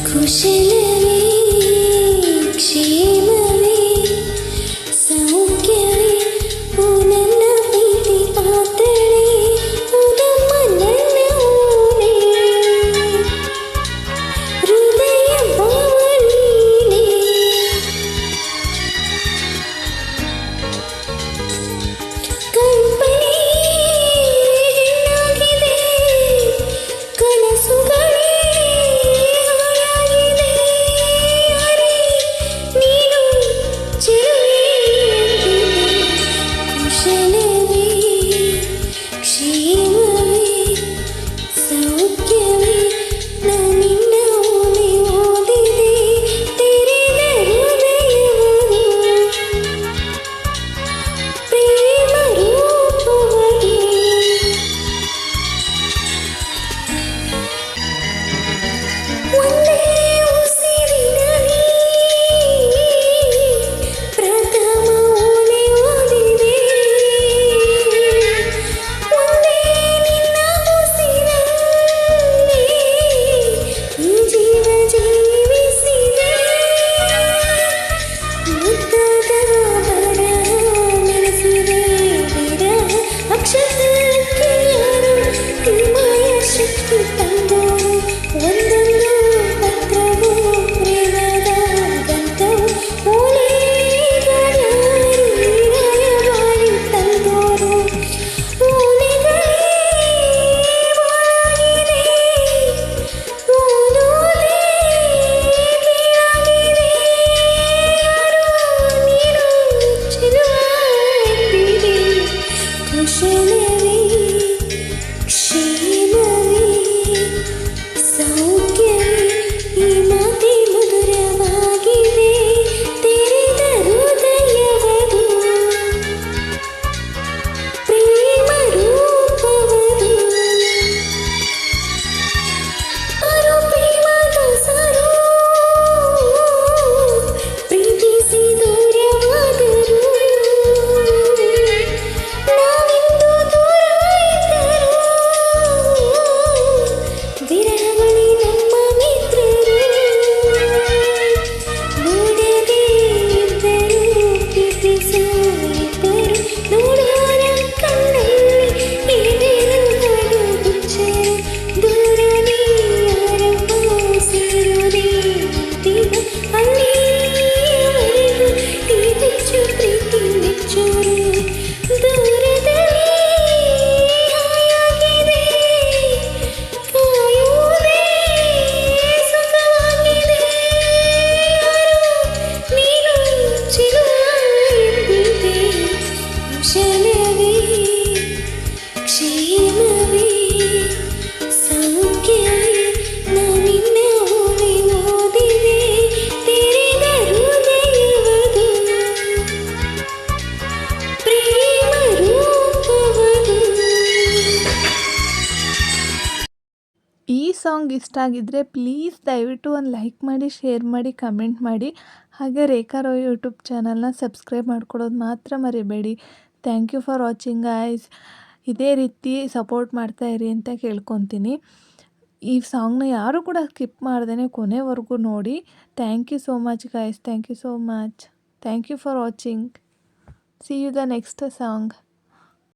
ಕುಶಲವೇ ಕ್ಷೇಮವೇ ಸೌಖ್ಯವೇ ಓ ನನ್ನ ಪ್ರೀತಿ ಪಾತ್ರಳೇ ಓ ನಮ್ಮ ನನ್ನ ಓನೆ ಹೃದಯ ಭಾವನೀನೆ ಕಲ್ಪನೆ ಹೆಣ್ಣಾಗಿದೆ ಕನಸುಗಳೇ ಈ ಸಾಂಗ್ ಇಷ್ಟ ಆಗಿದ್ದರೆ ಪ್ಲೀಸ್ ದಯವಿಟ್ಟು ಒಂದು ಲೈಕ್ ಮಾಡಿ, ಶೇರ್ ಮಾಡಿ, ಕಮೆಂಟ್ ಮಾಡಿ. ಹಾಗೆ ರೇಖಾ ರಾಯ್ ಯೂಟ್ಯೂಬ್ ಚಾನಲ್ನ ಸಬ್ಸ್ಕ್ರೈಬ್ ಮಾಡ್ಕೊಳ್ಳೋದು ಮಾತ್ರ ಮರಿಬೇಡಿ. Thank you for watching guys. ಇದೇ ರೀತಿ ಸಪೋರ್ಟ್ ಮಾಡ್ತಾಯಿರಿ ಅಂತ ಕೇಳ್ಕೊತೀನಿ. ಈ ಸಾಂಗ್ನ ಯಾರೂ ಕೂಡ ಸ್ಕಿಪ್ ಮಾಡ್ದೇ ಕೊನೆವರೆಗೂ ನೋಡಿ. Thank you so much guys. Thank you so much. Thank you for watching. See you the next song.